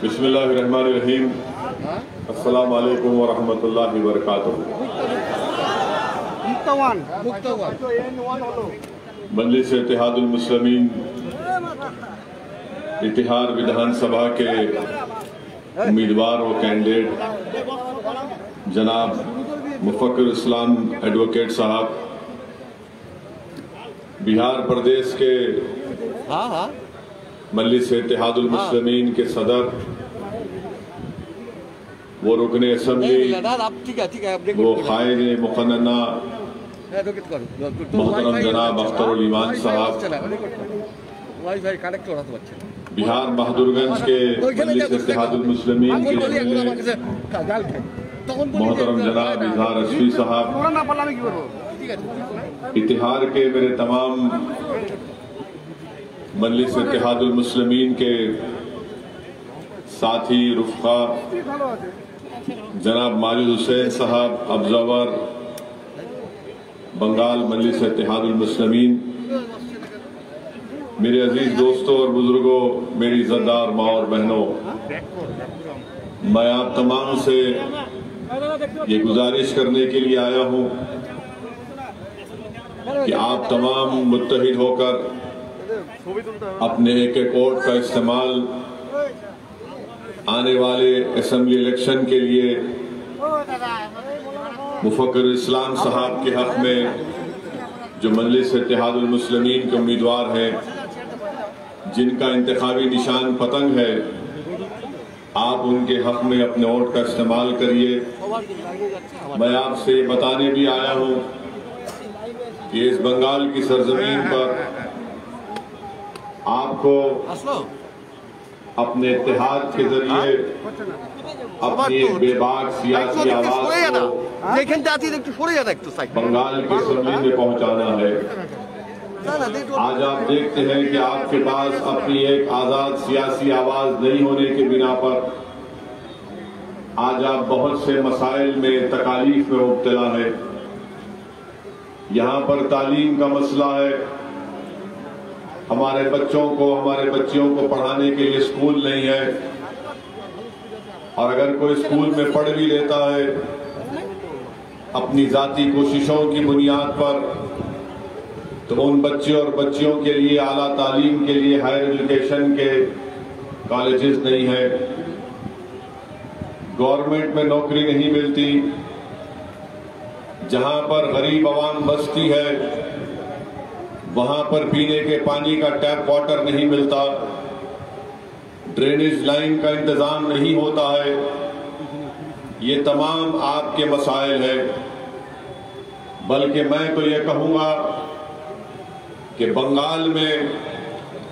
बिस्मिल्लाहिर्रहमानिर्रहीम। अस्सलामु अलैकुम व रहमतुल्लाहि व बरकातुहू। मजलिस इत्तेहादुल मुस्लिमीन इतिहाद विधानसभा के उम्मीदवार व कैंडिडेट जनाब मुफक्किर इस्लाम एडवोकेट साहब, बिहार प्रदेश के मजलिस इत्तेहादुल मुस्लिमीन के सदर, वो रुकने असेंबली, वो कायद मुक़न्नना मोहतरम जनाब अख्तरुल ईमान साहब, बिहार बहादुरगंज के मजलिस इत्तेहादुल मुस्लिमीन के मोहतरम जनाब इजहार रशफी साहब, इतिहाद के मेरे तमाम मजलिस इत्तेहादुल मुस्लिमीन के साथी रुफ़क़ा, जनाब माजिद हुसैन साहब, ऑब्जर्वर बंगाल मजलिस इत्तेहादुल मुस्लिमीन, मेरे अजीज दोस्तों और बुजुर्गों, मेरी इज़्ज़तदार माँ और बहनों, मैं आप तमाम से ये गुजारिश करने के लिए आया हूँ कि आप तमाम मुत्तहिद होकर अपने एक एक वोट का इस्तेमाल आने वाले असेंबली इलेक्शन के लिए मुफक्किर इस्लाम साहब के हक में, जो मजलिस इत्तेहादुल मुस्लिमीन के उम्मीदवार हैं, जिनका इंतखाबी निशान पतंग है, आप उनके हक में अपने वोट का इस्तेमाल करिए। मैं आपसे बताने भी आया हूँ कि इस बंगाल की सरजमीन पर आपको अपने इत्तेहाद के जरिए अपनी एक बेबाक सियासी आवाज को बंगाल की सरजमीन में पहुंचाना है। आज आप देखते हैं कि आपके पास अपनी एक आजाद सियासी आवाज नहीं होने के बिना पर आज आप बहुत से मसाइल में, तकालीफ में मुब्तला है। यहाँ पर तालीम का मसला है, हमारे बच्चों को, हमारे बच्चियों को पढ़ाने के लिए स्कूल नहीं है, और अगर कोई स्कूल में पढ़ भी लेता है अपनी जाती कोशिशों की बुनियाद पर, तो उन बच्चे और बच्चियों के लिए आला तालीम के लिए हायर एजुकेशन के कॉलेजेस नहीं है, गवर्नमेंट में नौकरी नहीं मिलती, जहां पर गरीब आवाम बसती है वहां पर पीने के पानी का टैप वाटर नहीं मिलता, ड्रेनेज लाइन का इंतजाम नहीं होता है। ये तमाम आपके मसाइल हैं। बल्कि मैं तो ये कहूंगा कि बंगाल में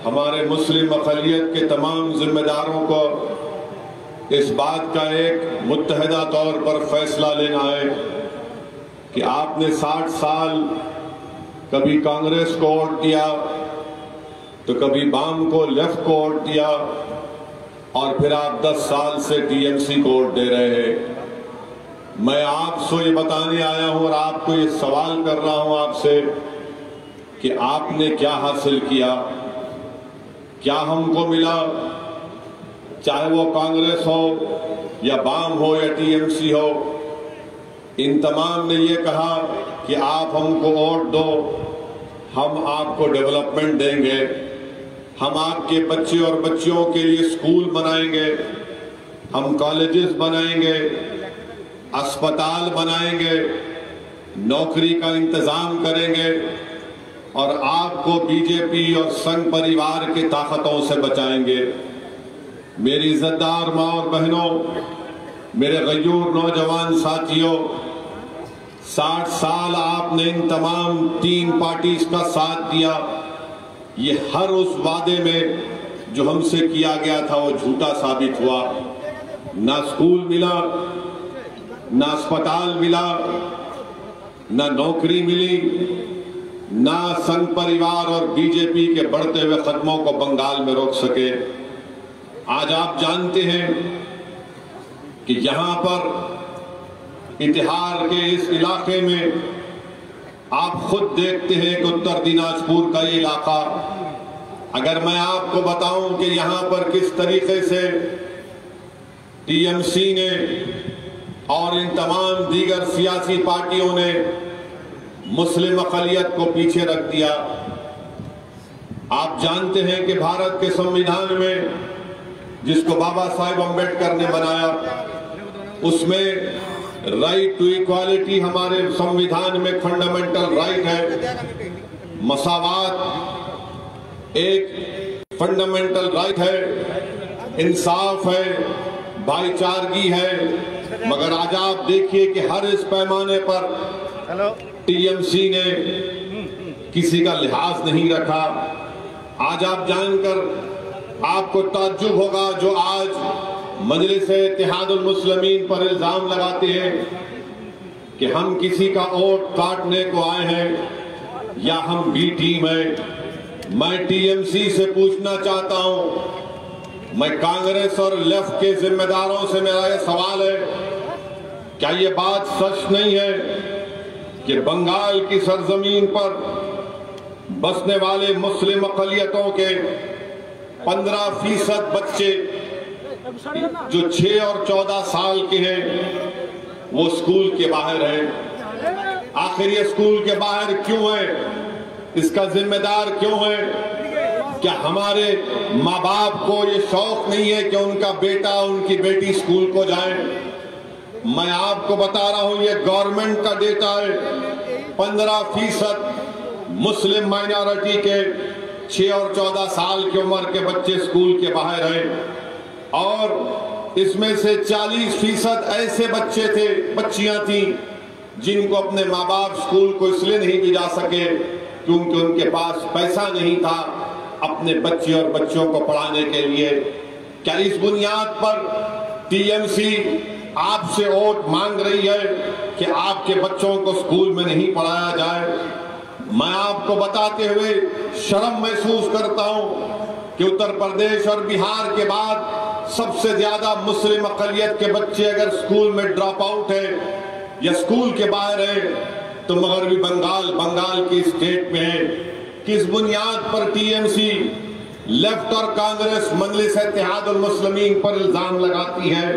हमारे मुस्लिम अक़लियत के तमाम जिम्मेदारों को इस बात का एक मुत्तहिदा तौर पर फैसला लेना है कि आपने 60 साल कभी कांग्रेस को वोट दिया, तो कभी वाम को, लेफ्ट को वोट दिया, और फिर आप 10 साल से टीएमसी को वोट दे रहे हैं। मैं आपसे ये बताने आया हूं और आपको ये सवाल कर रहा हूं आपसे कि आपने क्या हासिल किया, क्या हमको मिला, चाहे वो कांग्रेस हो या वाम हो या टीएमसी हो। इन तमाम ने ये कहा कि आप हमको वोट दो, हम आपको डेवलपमेंट देंगे, हम आपके बच्चे और बच्चियों के लिए स्कूल बनाएंगे, हम कॉलेजेस बनाएंगे, अस्पताल बनाएंगे, नौकरी का इंतजाम करेंगे, और आपको बीजेपी और संघ परिवार की ताकतों से बचाएंगे। मेरी इज्जतदार माँ और बहनों, मेरे गयूर नौजवान साथियों, 60 साल आपने इन तमाम 3 पार्टीज का साथ दिया। ये हर उस वादे में जो हमसे किया गया था वो झूठा साबित हुआ। ना स्कूल मिला, ना अस्पताल मिला, ना नौकरी मिली, ना संघ परिवार और बीजेपी के बढ़ते हुए कदमों को बंगाल में रोक सके। आज आप जानते हैं कि यहां पर इतिहार के इस इलाके में आप खुद देखते हैं कि उत्तर दिनाजपुर का ये इलाका, अगर मैं आपको बताऊं कि यहां पर किस तरीके से टीएमसी ने और इन तमाम दीगर सियासी पार्टियों ने मुस्लिम अक़लियत को पीछे रख दिया। आप जानते हैं कि भारत के संविधान में, जिसको बाबा साहेब अम्बेडकर ने बनाया, उसमें राइट टू इक्वालिटी हमारे संविधान में फंडामेंटल राइट है। मसावात एक फंडामेंटल राइट है, इंसाफ है, भाईचारगी है। मगर आज आप देखिए कि हर इस पैमाने पर टीएमसी ने किसी का लिहाज नहीं रखा। आज आप जानकर आपको ताज्जुब होगा, जो आज मजलिस-ए-इत्तेहादुल मुस्लिमीन पर इल्जाम लगाते हैं कि हम किसी का वोट काटने को आए हैं या हम बी टीम है। मैं टीएमसी से पूछना चाहता हूं, मैं कांग्रेस और लेफ्ट के जिम्मेदारों से मेरा यह सवाल है, क्या ये बात सच नहीं है कि बंगाल की सरजमीन पर बसने वाले मुस्लिम अक़लियतों के 15% बच्चे जो 6 और 14 साल के हैं वो स्कूल के बाहर हैं? आखिर ये स्कूल के बाहर क्यों है? इसका जिम्मेदार क्यों है? क्या हमारे माँ बाप को ये शौक नहीं है कि उनका बेटा उनकी बेटी स्कूल को जाए? मैं आपको बता रहा हूं, ये गवर्नमेंट का डेटा है। 15% मुस्लिम माइनॉरिटी के 6 और 14 साल की उम्र के बच्चे स्कूल के बाहर हैं और इसमें से 40% ऐसे बच्चे थे, बच्चियां थी, जिनको अपने माँ बाप स्कूल को इसलिए नहीं भेजा सके क्योंकि उनके पास पैसा नहीं था अपने बच्चे और बच्चों को पढ़ाने के लिए। क्या इस बुनियाद पर टीएमसी आपसे वोट मांग रही है कि आपके बच्चों को स्कूल में नहीं पढ़ाया जाए? मैं आपको बताते हुए शर्म महसूस करता हूं कि उत्तर प्रदेश और बिहार के बाद सबसे ज्यादा मुस्लिम अक़लियत के बच्चे अगर स्कूल में ड्रॉप आउट है या स्कूल के बाहर है तो मगरबी बंगाल की स्टेट में है। किस बुनियाद पर टीएमसी, लेफ्ट और कांग्रेस मजलिस-ए-इत्तेहादुल मुस्लिमीन पर इल्जाम लगाती है?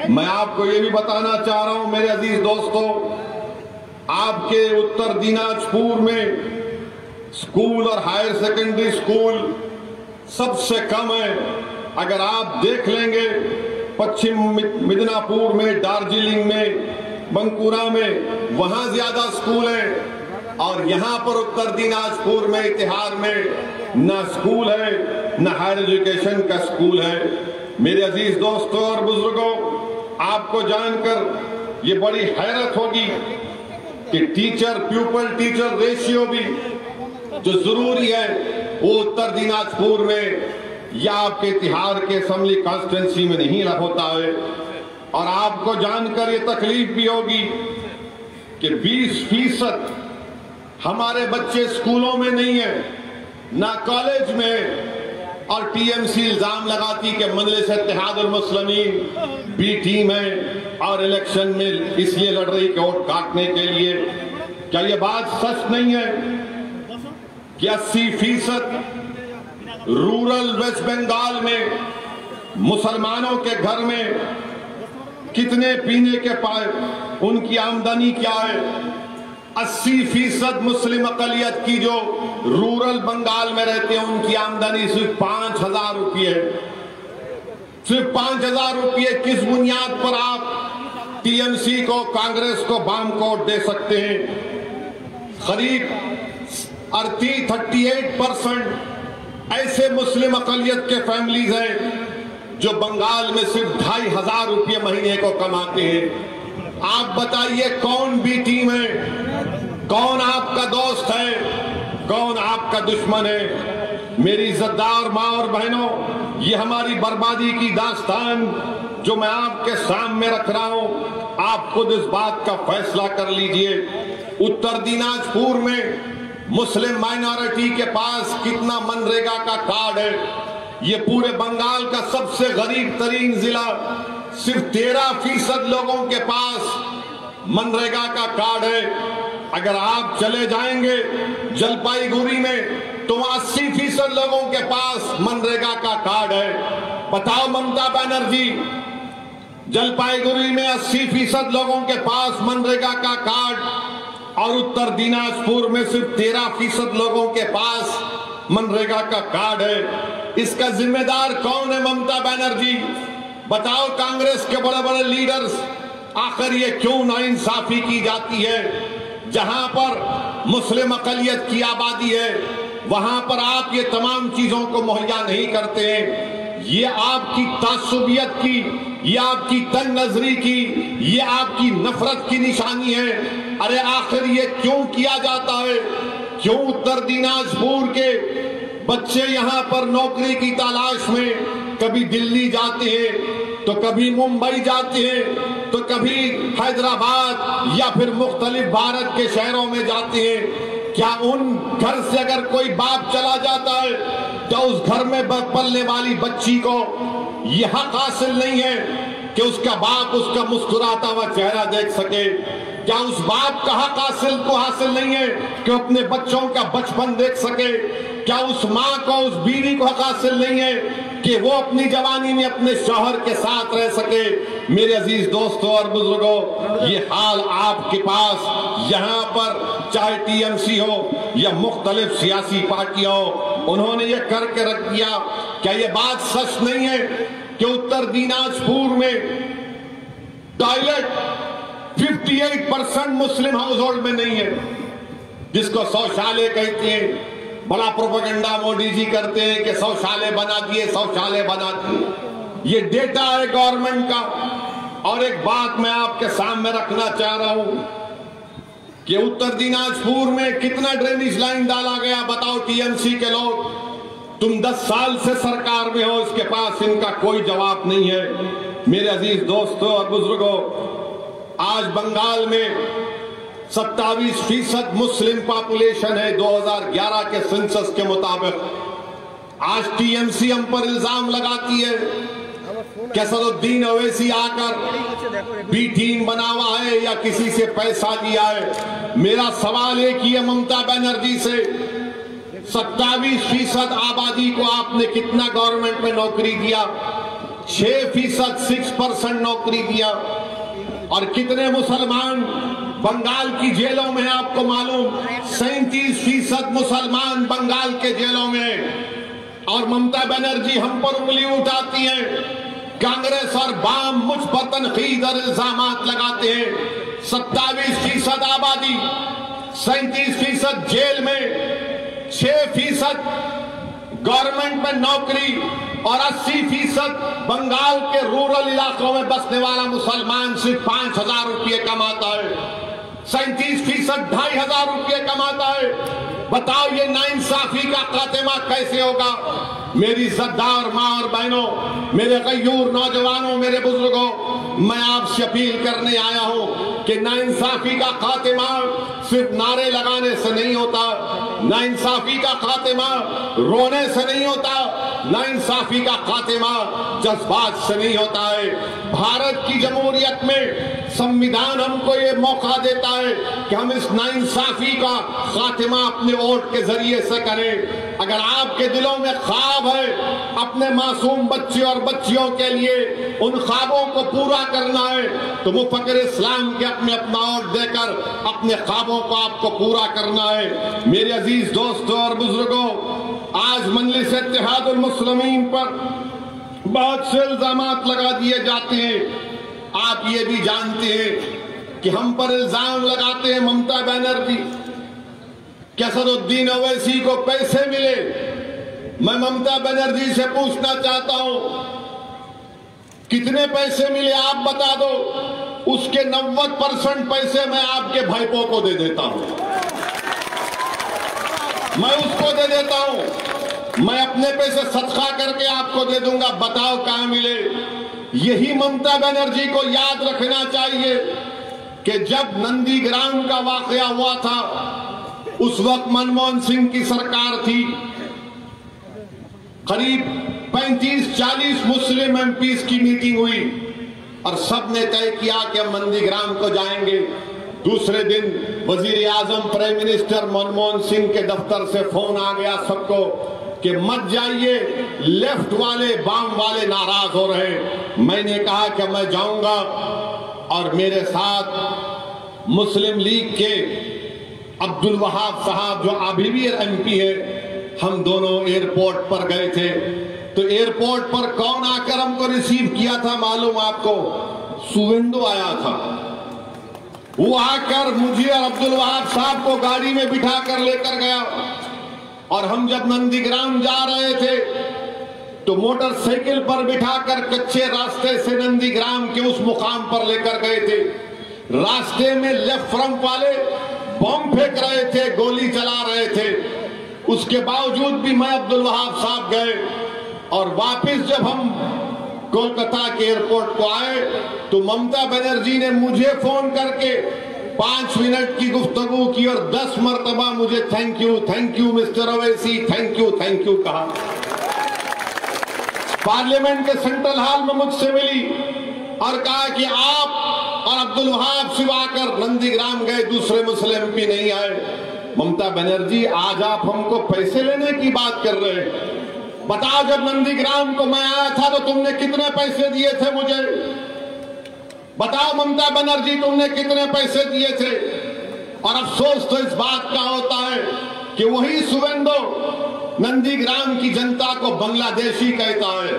मैं आपको ये भी बताना चाह रहा हूं मेरे अजीज दोस्तों, आपके उत्तर दिनाजपुर में स्कूल और हायर सेकेंडरी स्कूल सबसे कम है। अगर आप देख लेंगे पश्चिम मिदनापुर में, दार्जिलिंग में, बंकुरा में, वहां ज्यादा स्कूल है और यहां पर उत्तर दिनाजपुर में, इतिहार में ना स्कूल है ना हायर एजुकेशन का स्कूल है। मेरे अजीज दोस्तों और बुजुर्गों, आपको जानकर ये बड़ी हैरत होगी कि टीचर प्यूपल टीचर रेशियो भी जो जरूरी है वो उत्तर दिनाजपुर में या आपके इतिहार के असेंबली कॉन्स्टिट्यूंसी में नहीं होता है। और आपको जानकर ये तकलीफ भी होगी कि 20% हमारे बच्चे स्कूलों में नहीं है ना कॉलेज में, और टीएमसी इल्जाम लगाती कि मजलिस-ए-इत्तेहादुल मुस्लिमीन बी टीम है और इलेक्शन में इसलिए लड़ रही कि वोट काटने के लिए। क्या ये बात सच नहीं है कि 80% रूरल वेस्ट बंगाल में मुसलमानों के घर में कितने पीने के पाए, उनकी आमदनी क्या है? 80% मुस्लिम अक़लियत की जो रूरल बंगाल में रहते हैं उनकी आमदनी सिर्फ 5,000 रुपये है। सिर्फ 5,000 रुपये किस बुनियाद पर आप टीएमसी को, कांग्रेस को बाम कोट दे सकते हैं? करीब 38% ऐसे मुस्लिम अक़लियत के फैमिलीज हैं जो बंगाल में सिर्फ 2,500 रुपये महीने को कमाते हैं। आप बताइए कौन बी टीम है? कौन आपका दोस्त है? कौन आपका दुश्मन है? मेरी इज्जतदार माँ और बहनों, ये हमारी बर्बादी की दास्तान जो मैं आपके सामने रख रहा हूं, आप खुद इस बात का फैसला कर लीजिए। उत्तर दिनाजपुर में मुस्लिम माइनॉरिटी के पास कितना मनरेगा का कार्ड है? ये पूरे बंगाल का सबसे गरीब तरीन जिला, सिर्फ 13% लोगों के पास मनरेगा का कार्ड है। अगर आप चले जाएंगे जलपाईगुड़ी में तो 80% लोगों के पास मनरेगा का कार्ड है। बताओ ममता बनर्जी, जलपाईगुड़ी में 80% लोगों के पास मनरेगा का कार्ड और उत्तर दिनाजपुर में सिर्फ 13% लोगों के पास मनरेगा का कार्ड है। इसका जिम्मेदार कौन है? ममता बनर्जी। बताओ कांग्रेस के बड़े बड़े लीडर्स, आखिर ये क्यों नाइंसाफी की जाती है? जहां पर मुस्लिम अकलियत की आबादी है वहां पर आप ये तमाम चीजों को मुहैया नहीं करते हैं। ये आपकी तासुबियत की, ये आपकी तंग नजरी की, ये आपकी नफरत की निशानी है। अरे आखिर ये क्यों किया जाता है? क्यों उत्तर दिनाजपुर के बच्चे यहां पर नौकरी की तलाश में कभी दिल्ली जाते हैं, तो कभी मुंबई जाते हैं, तो कभी हैदराबाद या फिर मुख्तलिफ भारत के शहरों में जाते हैं? क्या उन घर से अगर कोई बाप चला जाता है तो उस घर में पलने वाली बच्ची को यह हक हासिल नहीं है कि उसका बाप उसका मुस्कुराता हुआ चेहरा देख सके? क्या उस बाप का हक हासिल नहीं है कि अपने बच्चों का बचपन देख सके? क्या उस माँ को, उस बीवी को हक हासिल नहीं है कि वो अपनी जवानी में अपने शौहर के साथ रह सके? मेरे अजीज दोस्तों और बुजुर्गों, ये हाल आपके पास यहाँ पर चाहे टीएमसी हो या मुख्तलिफ सियासी पार्टियां हो, उन्होंने ये करके रख दिया। क्या ये बात सच नहीं है कि उत्तर दिनाजपुर में टॉयलेट 58% मुस्लिम हाउस होल्ड में नहीं है, जिसको शौचालय कहते हैं? बड़ा प्रोपेगेंडा मोदी जी करते हैं कि शौचालय बना दिए, शौचालय बना दिए। ये डेटा है गवर्नमेंट का। और एक बात मैं आपके सामने रखना चाह रहा हूं कि उत्तर दिनाजपुर में कितना ड्रेनेज लाइन डाला गया? बताओ टीएमसी के लोग, तुम 10 साल से सरकार में हो, इसके पास इनका कोई जवाब नहीं है। मेरे अजीज दोस्तों और बुजुर्गों, आज बंगाल में 27% मुस्लिम पॉपुलेशन है 2011 के सेंसस के मुताबिक। आज टीएमसी हम पर इल्जाम लगाती है कि असदुद्दीन ओवैसी आकर बी टीम बना हुआ है या किसी से पैसा लिया है। मेरा सवाल एक ही है ममता बनर्जी से, 27% आबादी को आपने कितना गवर्नमेंट में नौकरी दिया? 6%, 6% नौकरी दिया। और कितने मुसलमान बंगाल की जेलों में? आपको मालूम, 37% मुसलमान बंगाल के जेलों में। और ममता बनर्जी हम पर उंगली उठाती है, कांग्रेस और वाम मुझ पर तनकीद और इल्जामात लगाते हैं। 27% आबादी, 37% जेल में, 6% गवर्नमेंट में नौकरी और 80% बंगाल के रूरल इलाकों में बसने वाला मुसलमान सिर्फ 5,000 रुपये कमाता है। 37% 2,500 रुपये कमाता है। बताओ ये नाइंसाफी का खात्मा कैसे होगा? मेरी इज्जतदार माँ और बहनों, मेरे गयूर नौजवानों, मेरे बुजुर्गों, मैं आपसे अपील करने आया हूं कि नाइंसाफी का खात्मा सिर्फ नारे लगाने से नहीं होता, नाइंसाफी का खात्मा रोने से नहीं होता, नाइंसाफी का खात्मा जज्बात से नहीं होता है। भारत की जमहूरियत में संविधान हमको ये मौका देता है कि हम इस नाइंसाफी का खात्मा अपने वोट के जरिए से करें। अगर आपके दिलों में ख्वाब है अपने मासूम बच्चे और बच्चियों के लिए, उन ख्वाबों को पूरा करना है, तो मुफक्किर इस्लाम के अपने अपना वोट देकर अपने ख्वाबों को आपको पूरा करना है। मेरे अजीज दोस्तों और बुजुर्गों, आज मजलिस इत्तेहादुल मुस्लिमीन पर बहुत से इल्जामात लगा दिए जाते हैं। आप ये भी जानते हैं कि हम पर इल्जाम लगाते हैं ममता बनर्जी कि असदुद्दीन ओवैसी को पैसे मिले। मैं ममता बनर्जी से पूछना चाहता हूं, कितने पैसे मिले आप बता दो। उसके 90% पैसे मैं आपके भाईपों को दे देता हूं, मैं उसको दे देता हूं, मैं अपने पैसे सदका करके आपको दे दूंगा। बताओ कहां मिले? यही ममता बनर्जी को याद रखना चाहिए कि जब नंदीग्राम का वाकया हुआ था, उस वक्त मनमोहन सिंह की सरकार थी। करीब 35-40 मुस्लिम एमपीज की मीटिंग हुई और सब ने तय किया कि हम नंदीग्राम को जाएंगे। दूसरे दिन वजीर आजम प्राइम मिनिस्टर मनमोहन सिंह के दफ्तर से फोन आ गया सबको कि मत जाइए, लेफ्ट वाले वाम वाले नाराज हो रहे। मैंने कहा कि मैं जाऊंगा और मेरे साथ मुस्लिम लीग के अब्दुल वहाब साहब जो अभी भी एमपी है, हम दोनों एयरपोर्ट पर गए थे। तो एयरपोर्ट पर कौन आकर हमको रिसीव किया था मालूम आपको? सुवेंदु आया था। वो आकर मुझे और अब्दुल वहाब साहब को गाड़ी में बिठा कर लेकर गया और हम जब नंदीग्राम जा रहे थे तो मोटरसाइकिल पर बिठाकर कच्चे रास्ते से नंदीग्राम के उस मुकाम पर लेकर गए थे। रास्ते में लेफ्ट फ्रंट वाले बम फेंक रहे थे, गोली चला रहे थे। उसके बावजूद भी मैं अब्दुल वहाब साहब गए और वापस जब हम कोलकाता के एयरपोर्ट को आए तो ममता बनर्जी ने मुझे फोन करके 5 मिनट की गुफ्तगू की और 10 मरतबा मुझे thank you mister Owaisi, thank you कहा। पार्लियामेंट के सेंट्रल हॉल में मुझसे मिली और कहा कि आप और अब्दुल वहाब सिवा कर नंदीग्राम गए, दूसरे मुस्लिम एमपी नहीं आए। ममता बनर्जी, आज आप हमको पैसे लेने की बात कर रहे हैं? बताओ, जब नंदीग्राम को मैं आया था तो तुमने कितने पैसे दिए थे मुझे? बताओ ममता बनर्जी, तुमने कितने पैसे दिए थे? और अफसोस तो इस बात का होता है कि वही सुवेंदु नंदीग्राम की जनता को बांग्लादेशी कहता है।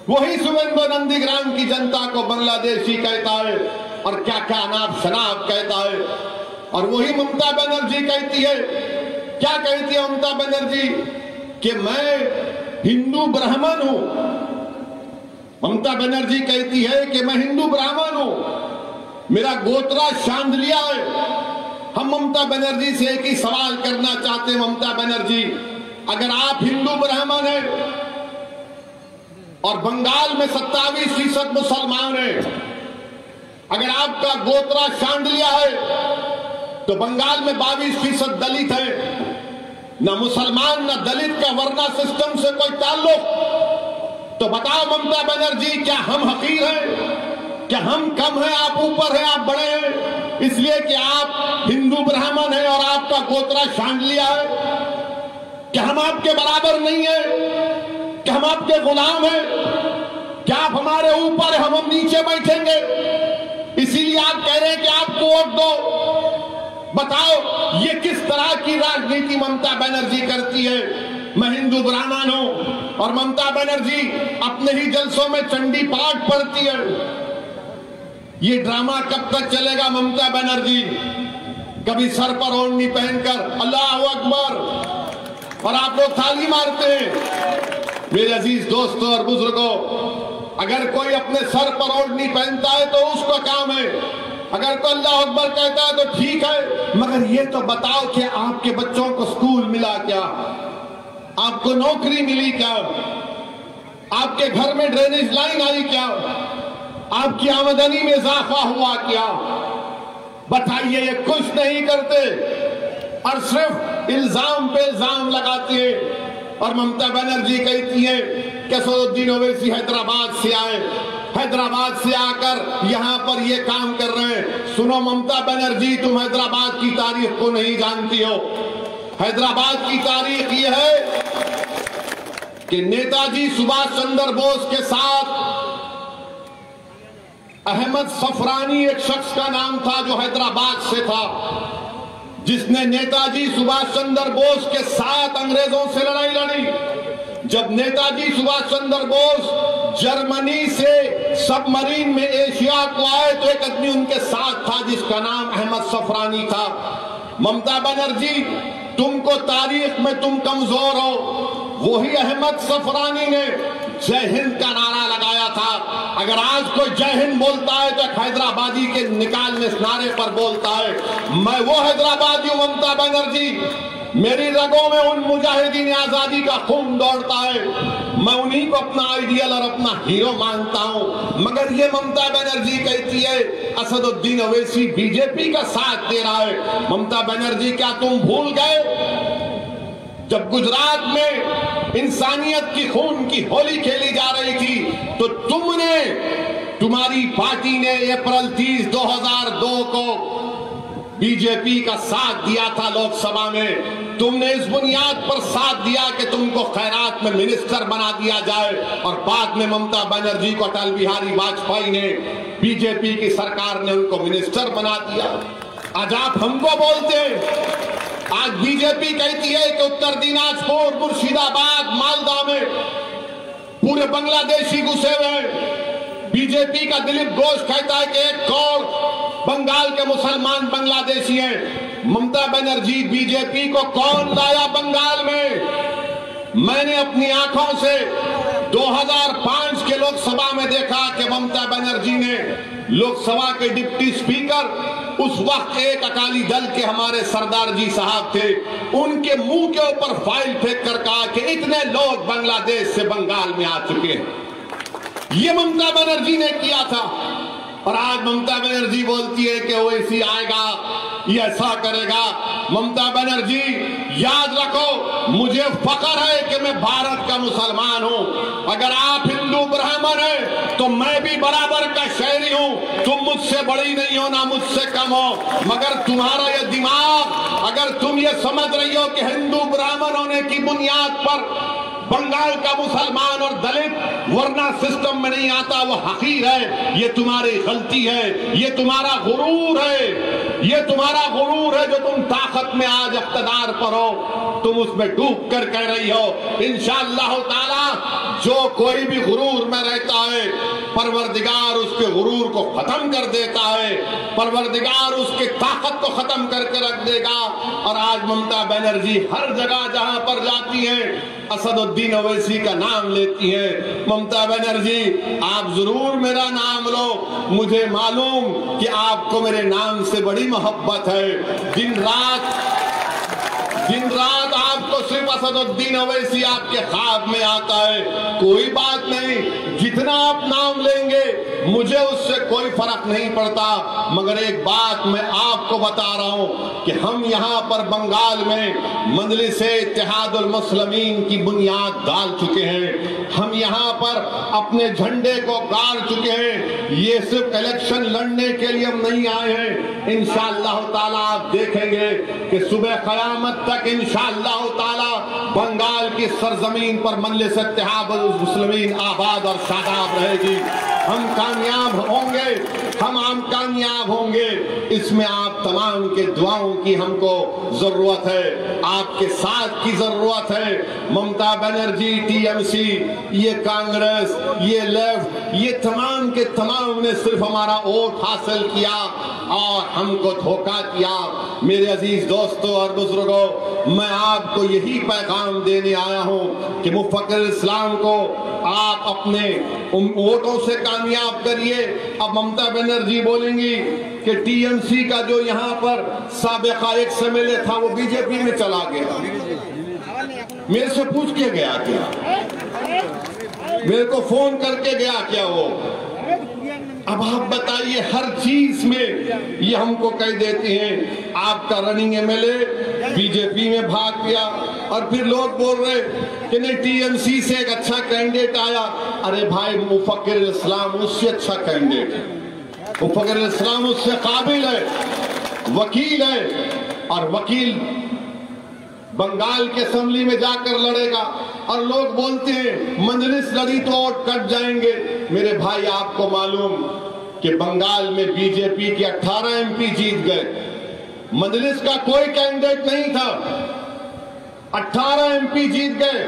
वही सुवेंदु नंदीग्राम की जनता को बांग्लादेशी कहता है और क्या क्या अनाप शनाप कहता है। और वही ममता बनर्जी कहती है, क्या कहती है ममता बनर्जी? कि मैं हिंदू ब्राह्मण हूं। ममता बनर्जी कहती है कि मैं हिंदू ब्राह्मण हूं, मेरा गोत्रा शांदलिया है। हम ममता बनर्जी से एक ही सवाल करना चाहते हैं, ममता बनर्जी, अगर आप हिंदू ब्राह्मण हैं और बंगाल में 27% मुसलमान हैं, अगर आपका गोत्रा शांदलिया है तो बंगाल में 22% दलित है। न मुसलमान न दलित का वर्ना सिस्टम से कोई ताल्लुक। तो बताओ ममता बनर्जी, क्या हम हकीर हैं? क्या हम कम हैं? आप ऊपर हैं, आप बड़े हैं इसलिए कि आप हिंदू ब्राह्मण हैं और आपका गोत्रा शांडलिया है? क्या हम आपके बराबर नहीं है? क्या हम आपके गुलाम हैं? क्या आप हमारे ऊपर, हम नीचे बैठेंगे? इसीलिए आप कह रहे हैं कि आपको वोट दो। बताओ ये किस तरह की राजनीति ममता बनर्जी करती है? मैं हिंदू ब्राह्मण हूं और ममता बनर्जी अपने ही जलसों में चंडी पाठ पढ़ती है। ये ड्रामा कब तक चलेगा ममता बनर्जी? कभी सर पर ओढ़नी पहनकर अल्लाह अकबर और आप लोग ताली मारते हैं। मेरे अजीज दोस्तों और बुजुर्गों, अगर कोई अपने सर पर ओढ़नी पहनता है तो उसका काम है, अगर कोई अल्लाह अकबर कहता है तो ठीक है। मगर ये तो बताओ कि आपके बच्चों को स्कूल मिला क्या? आपको नौकरी मिली क्या? आपके घर में ड्रेनेज लाइन आई क्या? आपकी आमदनी में इजाफा हुआ क्या? बताइए, ये कुछ नहीं करते और सिर्फ इल्जाम पे इल्जाम लगाते हैं। और ममता बनर्जी कहती है कि असदुद्दीन ओवैसी हैदराबाद से आए, हैदराबाद से आकर यहां पर ये काम कर रहे हैं। सुनो ममता बनर्जी, तुम हैदराबाद की तारीख को नहीं जानती हो। हैदराबाद की तारीख ये है कि नेताजी सुभाष चंद्र बोस के साथ अहमद सफरानी एक शख्स का नाम था जो हैदराबाद से था, जिसने नेताजी सुभाष चंद्र बोस के साथ अंग्रेजों से लड़ाई लड़ी। जब नेताजी सुभाष चंद्र बोस जर्मनी से सबमरीन में एशिया को आए तो एक आदमी उनके साथ था जिसका नाम अहमद सफरानी था। ममता बनर्जी, तुमको तारीख में तुम कमजोर हो। वही अहमद सफरानी ने जय हिंद का नारा लगाया था। अगर आज कोई जय हिंद बोलता है तो हैदराबादी के निकालने इस नारे पर बोलता है। मैं वो हैदराबादी हूं ममता बनर्जी, मेरी रगों में उन मुजाहिदीन आजादी का खून दौड़ता है। मैं उन्हीं को अपना आइडियल और अपना हीरो मानता हूं। मगर ये ममता बनर्जी कहती है असदुद्दीन ओवैसी बीजेपी का साथ दे रहा है। ममता बनर्जी, क्या तुम भूल गए जब गुजरात में इंसानियत की खून की होली खेली जा रही थी तो तुम्हारी पार्टी ने अप्रैल 30, 2002 को बीजेपी का साथ दिया था लोकसभा में। तुमने इस बुनियाद पर साथ दिया कि तुमको खैरात में मिनिस्टर बना दिया जाए और बाद में ममता बनर्जी को अटल बिहारी वाजपेयी ने, बीजेपी की सरकार ने उनको मिनिस्टर बना दिया। आज आप हमको बोलते हैं, आज बीजेपी कहती है कि उत्तर दिनाजपुर, मुर्शिदाबाद, मालदा में पूरे बांग्लादेशी घुसे हुए। बीजेपी का दिलीप घोष कहता है कि 1 करोड़ बंगाल के मुसलमान बांग्लादेशी हैं। ममता बनर्जी, बीजेपी को कौन लाया बंगाल में? मैंने अपनी आंखों से 2005 के लोकसभा में देखा कि ममता बनर्जी ने लोकसभा के डिप्टी स्पीकर, उस वक्त एक अकाली दल के हमारे सरदार जी साहब थे, उनके मुंह के ऊपर फाइल फेंक कर कहा कि इतने लोग बांग्लादेश से बंगाल में आ चुके हैं। ये ममता बनर्जी ने किया था। और आज ममता बनर्जी बोलती है कि वो ऐसी आएगा, ये ऐसा करेगा। ममता बनर्जी, याद रखो, मुझे फख्र है कि मैं भारत का मुसलमान हूं। अगर आप हिंदू ब्राह्मण हैं तो मैं भी बराबर का शहरी हूं। तुम मुझसे बड़ी नहीं हो ना मुझसे कम हो, मगर तुम्हारा ये दिमाग, अगर तुम ये समझ रही हो कि हिंदू ब्राह्मण होने की बुनियाद पर बंगाल का मुसलमान और दलित वरना सिस्टम में नहीं आता, वो हकीर है। ये तुम्हारी गलती है, ये तुम्हारा गुरूर है, ये तुम्हारा गुरूर है जो तुम ताकत में आज इख्तिदार पर हो, तुम उसमें डूब कर कह रही हो। इंशाअल्लाह ताला जो कोई भी गुरूर में रहता है, परवरदिगार उसके गुरूर को खत्म कर देता है, परवरदिगार उसकी ताकत को खत्म करके रख देगा। और आज ममता बनर्जी हर जगह जहां पर जाती है असदुद्दीन ओवैसी का नाम लेती है। ममता बनर्जी, आप जरूर मेरा नाम लो, मुझे मालूम कि आपको मेरे नाम से बड़ी मोहब्बत है। दिन रात आपको सिर्फ असदुद्दीन ओवैसी आपके ख्वाब में आता है। कोई बात नहीं, जितना आप नाम लेंगे मुझे उससे कोई फर्क नहीं पड़ता, मगर एक बात मैं आपको बता रहा हूं कि हम यहां पर बंगाल में मजलिस-ए-इत्तेहादुल मुस्लिमीन की बुनियाद डाल चुके हैं। हम यहां पर अपने झंडे को गाड़ चुके हैं। ये सिर्फ इलेक्शन लड़ने के लिए हम नहीं आए हैं। इंशाअल्लाह ताला आप देखेंगे कि सुबह क़यामत तक इंशाअल्लाह ताला बंगाल की सरजमीन पर मजलिस-ए-इत्तेहादुल मुस्लिमीन आबाद और शादाब रहेगी। हम कामयाब होंगे, हम कामयाब होंगे। इसमें आप तमाम के दुआओं की हमको जरूरत है, आपके साथ की जरूरत है। ममता बनर्जी, टीएमसी, ये कांग्रेस, ये लेफ्ट, ये तमाम के तमाम ने सिर्फ हमारा वोट हासिल किया और हमको धोखा दिया। मेरे अजीज दोस्तों और बुजुर्गों, मैं आपको यही पैगाम देने आया हूं कि मुफक्किर इस्लाम को आप अपने वोटों से कामयाब करिए। अब ममता बनर्जी बोलेंगी कि टीएमसी का जो यहाँ पर साबिका एक एमएलए था वो बीजेपी में चला गया। मेरे से पूछ के गया क्या? मेरे को फोन करके गया क्या वो? अब आप बताइए, हर चीज में ये हमको कह देते हैं आपका रनिंग एमएलए बीजेपी में भाग गया। और फिर लोग बोल रहे कि नहीं, टीएमसी से एक अच्छा कैंडिडेट आया। अरे भाई, मुफक्किर इस्लाम उससे अच्छा कैंडिडेट है, मुफक्किर इस्लाम उससे काबिल है, वकील है, और वकील बंगाल के असेंबली में जाकर लड़ेगा। और लोग बोलते हैं मजलिस लड़ी तो वोट कट जाएंगे। मेरे भाई, आपको मालूम कि बंगाल में बीजेपी के 18 एमपी जीत गए, मजलिस का कोई कैंडिडेट नहीं था, 18 एमपी जीत गए।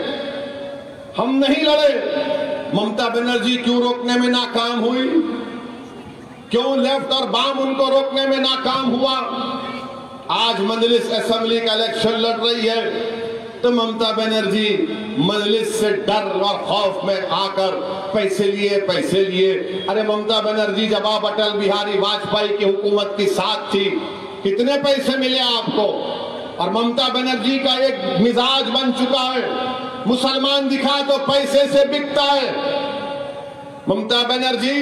हम नहीं लड़े। ममता बनर्जी क्यों रोकने में नाकाम हुई? क्यों लेफ्ट और बाम उनको रोकने में नाकाम हुआ? आज मजलिस असेंबली का इलेक्शन लड़ रही है तो ममता बनर्जी मजलिस से डर और खौफ में आकर पैसे लिए। अरे ममता बनर्जी, जब आप अटल बिहारी वाजपेयी की हुकूमत की साथ थी, कितने पैसे मिले आपको? और ममता बनर्जी का एक मिजाज बन चुका है, मुसलमान दिखा तो पैसे से बिकता है। ममता बनर्जी,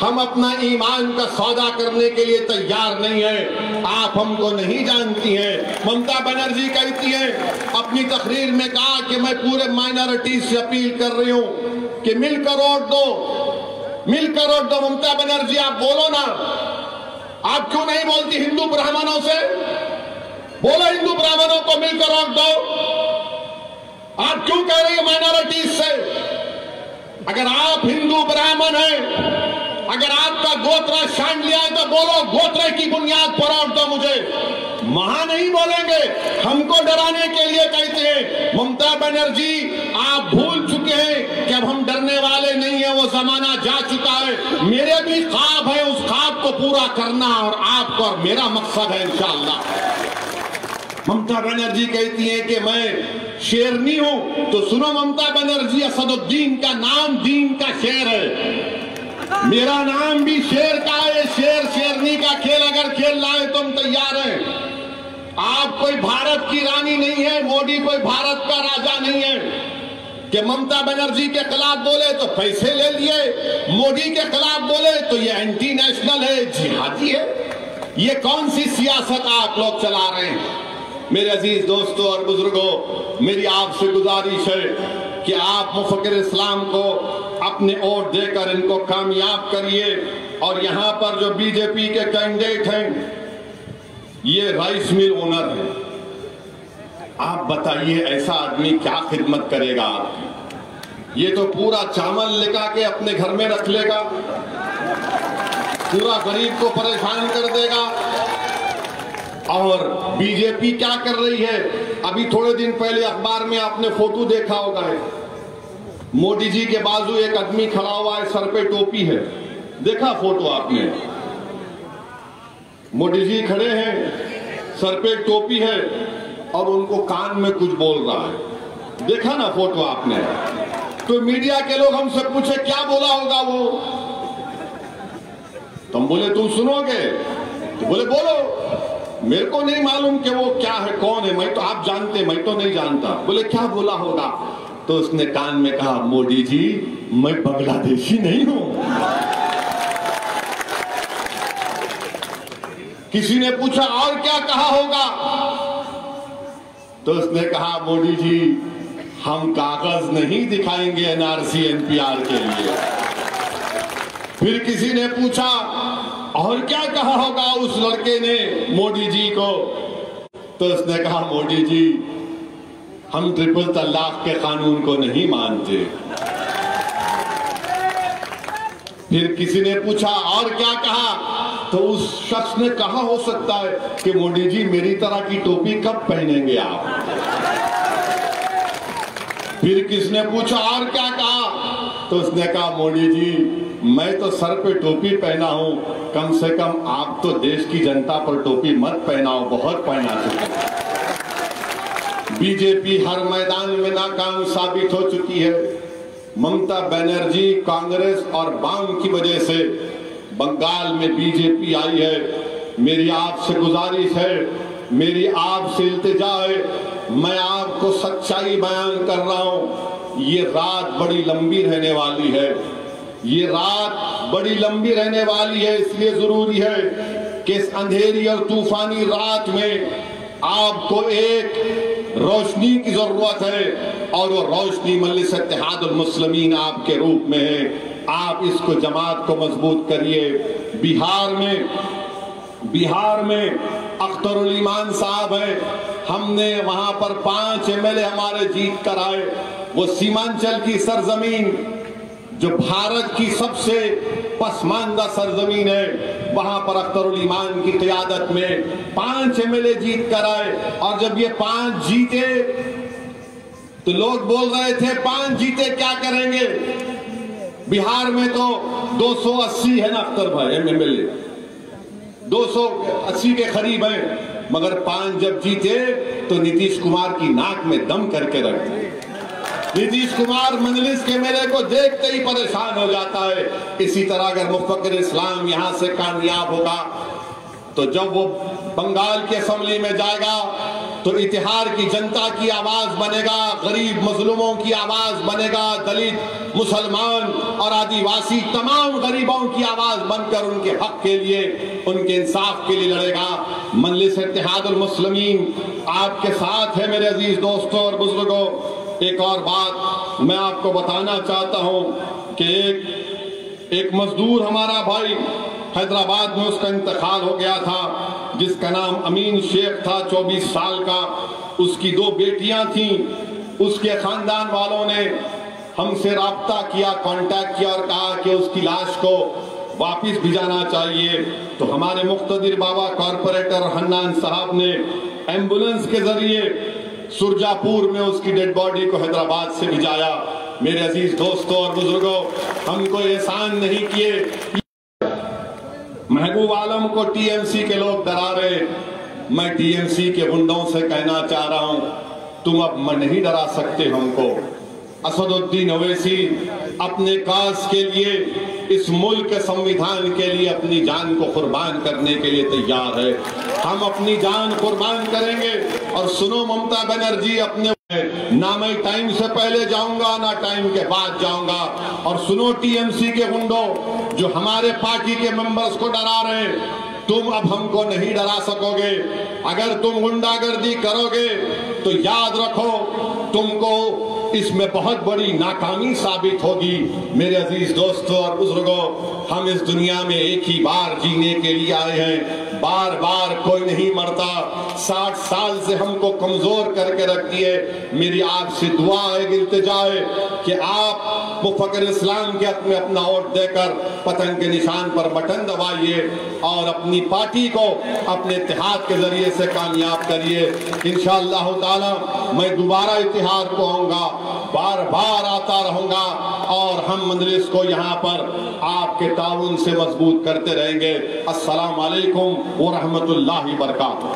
हम अपना ईमान का सौदा करने के लिए तैयार नहीं है। आप हमको नहीं जानती हैं। ममता बनर्जी कहती हैं, अपनी तकरीर में कहा कि मैं पूरे माइनॉरिटी से अपील कर रही हूं कि मिलकर वोट दो, मिलकर वोट दो। ममता बनर्जी, आप बोलो ना, आप क्यों नहीं बोलती हिंदू ब्राह्मणों से? बोलो हिंदू ब्राह्मणों को मिलकर वोट दो। आप क्यों कह रही है माइनॉरिटीज से? अगर आप हिंदू ब्राह्मण हैं, अगर आपका गोत्र छांट लिया है तो बोलो गोत्र की बुनियाद पर वोट दो मुझे। वहां नहीं बोलेंगे, हमको डराने के लिए कहते हैं। ममता बनर्जी, आप भूल चुके हैं कि अब हम डरने वाले नहीं है, वो जमाना जा चुका है। मेरे भी ख्वाब है, उस ख्वाब को पूरा करना और आपका और मेरा मकसद है इंशाअल्लाह। ममता बनर्जी कहती है कि मैं शेरनी हूं, तो सुनो ममता बनर्जी, असदुद्दीन का नाम दीन का शेर है। मेरा नाम भी शेर का है। शेर शेरनी का खेल अगर खेल लाए तो हम तैयार हैं। आप कोई भारत की रानी नहीं है, मोदी कोई भारत का राजा नहीं है कि ममता बनर्जी के खिलाफ बोले तो पैसे ले लिए, मोदी के खिलाफ बोले तो ये एंटी नेशनल है, जिहादी है। ये कौन सी सियासत आप लोग चला रहे हैं? मेरे अजीज दोस्तों और बुजुर्गों, मेरी आपसे गुजारिश है कि आप मुफक्किर इस्लाम को अपने वोट देकर इनको कामयाब करिए। और यहां पर जो बीजेपी के कैंडिडेट हैं, ये राइस मिल ओनर है। आप बताइए, ऐसा आदमी क्या खिदमत करेगा आपकी? ये तो पूरा चावल लेकर के अपने घर में रख लेगा, पूरा गरीब को परेशान कर देगा। और बीजेपी क्या कर रही है? अभी थोड़े दिन पहले अखबार में आपने फोटो देखा होगा, मोदी जी के बाजू एक आदमी खड़ा हुआ है, सर पे टोपी है। देखा फोटो आपने? मोदी जी खड़े हैं, सर पे टोपी है और उनको कान में कुछ बोल रहा है। देखा ना फोटो आपने? तो मीडिया के लोग हमसे पूछे क्या बोला होगा वो, तो हम बोले तुम सुनोगे? तो बोले बोलो। मेरे को नहीं मालूम कि वो क्या है, कौन है, मैं तो, आप जानते, मैं तो नहीं जानता। बोले क्या बोला होगा? तो उसने कान में कहा, मोदी जी मैं बांग्लादेशी नहीं हूं। किसी ने पूछा और क्या कहा होगा? तो उसने कहा, मोदी जी हम कागज नहीं दिखाएंगे एनआरसी एनपीआर के लिए। फिर किसी ने पूछा और क्या कहा होगा उस लड़के ने मोदी जी को? तो उसने कहा, मोदी जी हम ट्रिपल तलाक के कानून को नहीं मानते। फिर किसी ने पूछा और क्या कहा? तो उस शख्स ने कहा हो सकता है कि मोदी जी मेरी तरह की टोपी कब पहनेंगे आप? फिर किसने पूछा और क्या कहा? तो उसने कहा, मोदी जी मैं तो सर पे टोपी पहना हूं, कम से कम आप तो देश की जनता पर टोपी मत पहनाओ, बहुत पहना चुके। बीजेपी हर मैदान में नाकाम साबित हो चुकी है। ममता बनर्जी, कांग्रेस और वाम की वजह से बंगाल में बीजेपी आई है। मेरी आपसे गुजारिश है, मेरी आपसे इल्तिजा है, मैं आपको सच्चाई बयान कर रहा हूं। ये रात बड़ी लंबी रहने वाली है, ये रात बड़ी लंबी रहने वाली है। इसलिए जरूरी है कि इस अंधेरी और तूफानी रात में आपको एक रोशनी की जरूरत है, और वो रोशनी मजलिस इत्तेहादुल मुस्लिमीन आपके रूप में है। आप इसको, जमात को मजबूत करिए। बिहार में अख्तरुल ईमान साहब हैं, हमने वहां पर 5 एमएलए हमारे जीत कर आए। वो सीमांचल की सरजमीन जो भारत की सबसे पसमानदा सरजमीन है, वहां पर अख्तरुल ईमान की क़ियादत में 5 एमएलए जीत कर आए। और जब ये 5 जीते तो लोग बोल रहे थे 5 जीते क्या करेंगे? बिहार में तो 280 है ना अख्तर भाई एमएलए, 280 के करीब है, मगर 5 जब जीते तो नीतीश कुमार की नाक में दम करके रख दिए। नीतीश कुमार मजलिस के मेरे को देखते ही परेशान हो जाता है। इसी तरह अगर मुफक्किर इस्लाम यहां से कामयाब होगा तो जब वो बंगाल की असेंबली में जाएगा तो इतिहाद की जनता की आवाज बनेगा, गरीब मजलूमों की आवाज बनेगा, दलित, मुसलमान और आदिवासी तमाम गरीबों की आवाज बनकर उनके हक के लिए, उनके इंसाफ के लिए लड़ेगा। मजलिस इत्तेहादुल मुस्लिमीन आपके साथ है मेरे अजीज दोस्तों और बुजुर्गों। एक और बात मैं आपको बताना चाहता हूं कि एक मजदूर हमारा भाई हैदराबाद में, उसका इंतकाल हो गया था, जिसका नाम अमीन शेख था, 24 साल का। उसकी 2 बेटियां थीं। उसके खानदान वालों ने हमसे राब्ता किया, कांटेक्ट किया और कहा कि उसकी लाश को वापिस भिजाना चाहिए। तो हमारे मुख्तदिर बाबा कॉरपोरेटर हन्नान साहब ने एम्बुलेंस के जरिए सुरजापुर में उसकी डेड बॉडी को हैदराबाद से भिजाया। मेरे अजीज दोस्तों और बुजुर्गों, हम कोई एहसान नहीं किए। महबूब आलम को टीएमसी के लोग डरा रहे, मैं टीएमसी के गुंडों से कहना चाह रहा हूं, तुम अब नहीं डरा सकते हमको। असदुद्दीन ओवैसी अपने काज के लिए, इस मुल्क के संविधान के लिए अपनी जान को कुर्बान करने के लिए तैयार है। हम अपनी जान कुर्बान करेंगे। और सुनो ममता बनर्जी, अपने ना मैं टाइम से पहले जाऊंगा ना टाइम के बाद जाऊंगा। और सुनो टीएमसी के गुंडों जो हमारे पार्टी के मेंबर्स को डरा रहे हैं, तुम अब हमको नहीं डरा सकोगे। अगर तुम गुंडागर्दी करोगे तो याद रखो तुमको इसमें बहुत बड़ी नाकामी साबित होगी। मेरे अजीज दोस्तों और बुजुर्गों, हम इस दुनिया में एक ही बार जीने के लिए आए हैं, बार बार कोई नहीं मरता। 60 साल से हमको कमजोर करके रख दिए। मेरी आपसे दुआ है, इल्तिजा है कि आप मुफक्किर इस्लाम के हक में अपना वोट देकर पतंग के निशान पर बटन दबाइए और अपनी पार्टी को अपने इत्तेहाद के जरिए से कामयाब करिए। इंशाअल्लाह ताला मैं दोबारा इत्तेहाद को आऊंगा, बार बार आता रहूंगा और हम मजलिस को यहाँ पर आपके ताउन से मजबूत करते रहेंगे। अस्सलाम वालेकुम व रहमतुल्लाहि व बरकातुहू।